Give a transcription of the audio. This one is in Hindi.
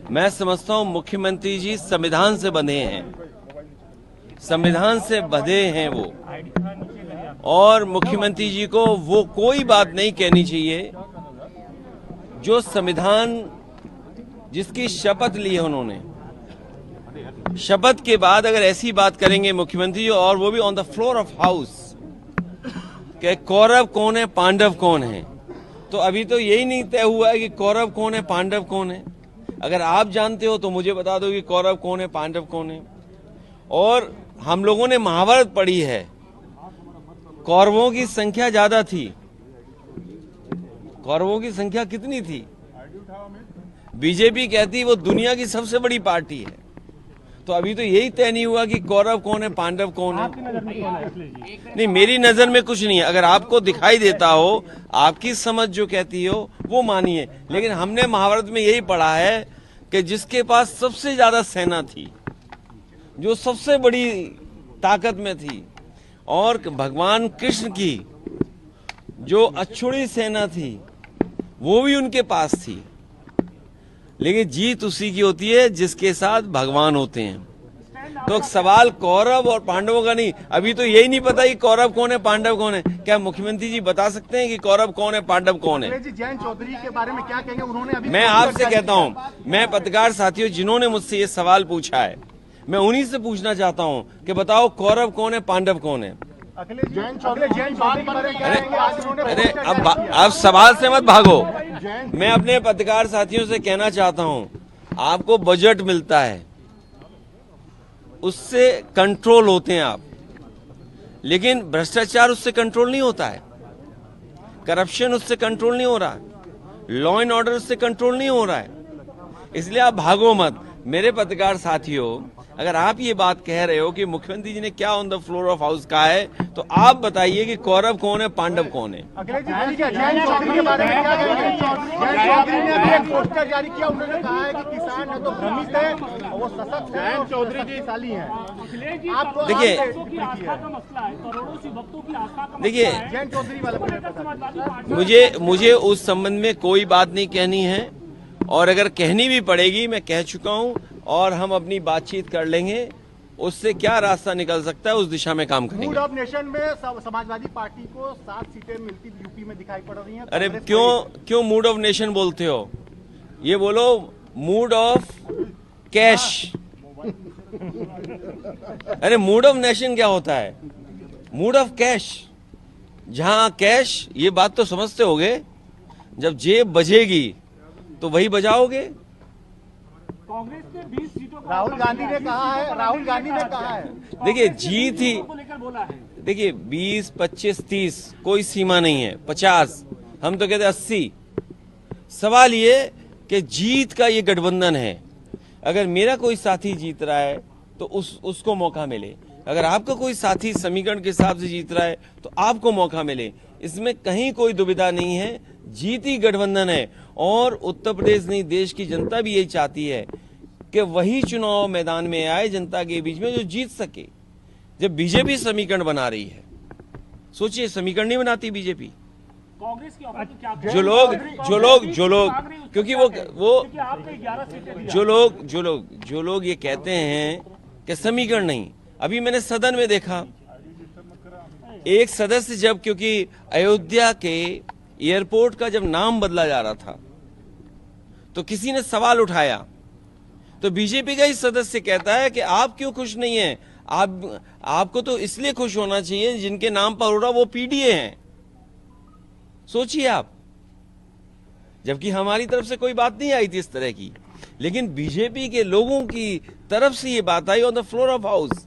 मैं समझता हूं मुख्यमंत्री जी संविधान से बंधे हैं, संविधान से बंधे हैं वो, और मुख्यमंत्री जी को वो कोई बात नहीं कहनी चाहिए जो संविधान जिसकी शपथ ली है उन्होंने, शपथ के बाद अगर ऐसी बात करेंगे मुख्यमंत्री जी, और वो भी on the floor of house, कि कौरव कौन है पांडव कौन है, तो अभी तो यही नहीं तय हुआ है कि कौरव कौन है पांडव कौन है। अगर आप जानते हो तो मुझे बता दो कि कौरव कौन है पांडव कौन है। और हम लोगों ने महाभारत पढ़ी है, कौरवों की संख्या ज्यादा थी, कौरवों की संख्या कितनी थी? बीजेपी कहती वो दुनिया की सबसे बड़ी पार्टी है, तो अभी तो यही तय नहीं हुआ कि कौरव कौन है पांडव कौन है। नहीं, मेरी नजर में कुछ नहीं है। अगर आपको दिखाई देता हो, आपकी समझ जो कहती हो वो मानिए, लेकिन हमने महाभारत में यही पढ़ा है कि जिसके पास सबसे ज्यादा सेना थी, जो सबसे बड़ी ताकत में थी, और भगवान कृष्ण की जो अछूती सेना थी वो भी उनके पास थी, लेकिन जीत उसी की होती है जिसके साथ भगवान होते हैं। तो सवाल कौरव और पांडवों का नहीं, अभी तो यही नहीं पता कि कौरव कौन है पांडव कौन है। क्या मुख्यमंत्री जी बता सकते हैं कि कौरव कौन है पांडव कौन है? जयंत चौधरी के बारे में क्या कहेंगे? उन्होंने अभी मैं आपसे कहता हूं, मैं पत्रकार साथियों जिन्होंने मुझसे ये सवाल पूछा है, मैं उन्हीं से पूछना चाहता हूं कि बताओ कौरव कौन है पांडव कौन है? अरे अब सवाल से मत भागो। मैं अपने पत्रकार साथियों से कहना चाहता हूं, आपको बजट मिलता है, उससे कंट्रोल होते हैं आप, लेकिन भ्रष्टाचार उससे कंट्रोल नहीं होता है, करप्शन उससे कंट्रोल नहीं हो रहा है, लॉ एंड ऑर्डर उससे कंट्रोल नहीं हो रहा है। इसलिए आप भागो मत। मेरे पत्रकार साथियों, अगर आप ये बात कह रहे हो कि मुख्यमंत्री जी ने क्या on the floor of house कहा है, तो आप बताइए कि कौरव कौन है पांडव कौन है? जयंत चौधरी के बारे में क्या कहेंगे? जयंत चौधरी ने अभी एक पोस्टर जारी किया, उन्होंने कहा है कि किसान है तो भ्रमित है, वो सशक्त है, जयंत चौधरी जी साली है। देखिए जयंत चौधरी वाला मुझे उस संबंध में कोई बात नहीं कहनी है, और अगर कहनी भी पड़ेगी मैं कह चुका हूं, और हम अपनी बातचीत कर लेंगे, उससे क्या रास्ता निकल सकता है उस दिशा में काम करेंगे। मूड ऑफ नेशन में समाजवादी पार्टी को 7 सीटें मिलती यूपी में दिखाई पड़ रही हैं। अरे क्यों मूड ऑफ नेशन बोलते हो? ये बोलो मूड ऑफ कैश। अरे मूड ऑफ नेशन क्या होता है? मूड ऑफ कैश, जहां कैश, ये बात तो समझते होगे, जब जेब बजेगी तो वही बजाओगे। कांग्रेस ने 20 सीटों को राहुल गांधी ने कहा है देखिए जीत ही, देखिए 20, 25, 30 कोई सीमा नहीं है, 50, हम तो कहते 80। सवाल ये कि जीत का ये गठबंधन है, अगर मेरा कोई साथी जीत रहा है तो उसको मौका मिले, अगर आपका कोई साथी समीकरण के हिसाब से जीत रहा है तो आपको मौका मिले, इसमें कहीं कोई दुविधा नहीं है। जीत ही गठबंधन है, और उत्तर प्रदेश नहीं देश की जनता भी यही चाहती है कि वही चुनाव मैदान में आए जनता के बीच में जो जीत सके। जब बीजेपी समीकरण बना रही है, सोचिए समीकरण नहीं बनाती बीजेपी, कांग्रेस की ऑफर क्या जो लोग क्योंकि वो जो लोग ये कहते हैं कि समीकरण नहीं, अभी मैंने सदन में देखा एक सदस्य जब, क्योंकि अयोध्या के एयरपोर्ट का जब नाम बदला जा रहा था तो किसी ने सवाल उठाया, तो बीजेपी का ही सदस्य कहता है कि आप क्यों खुश नहीं हैं? आपको तो इसलिए खुश होना चाहिए जिनके नाम पर हो रहा वो पीडीए हैं। सोचिए आप, जबकि हमारी तरफ से कोई बात नहीं आई थी इस तरह की, लेकिन बीजेपी के लोगों की तरफ से ये बात आई on the floor of house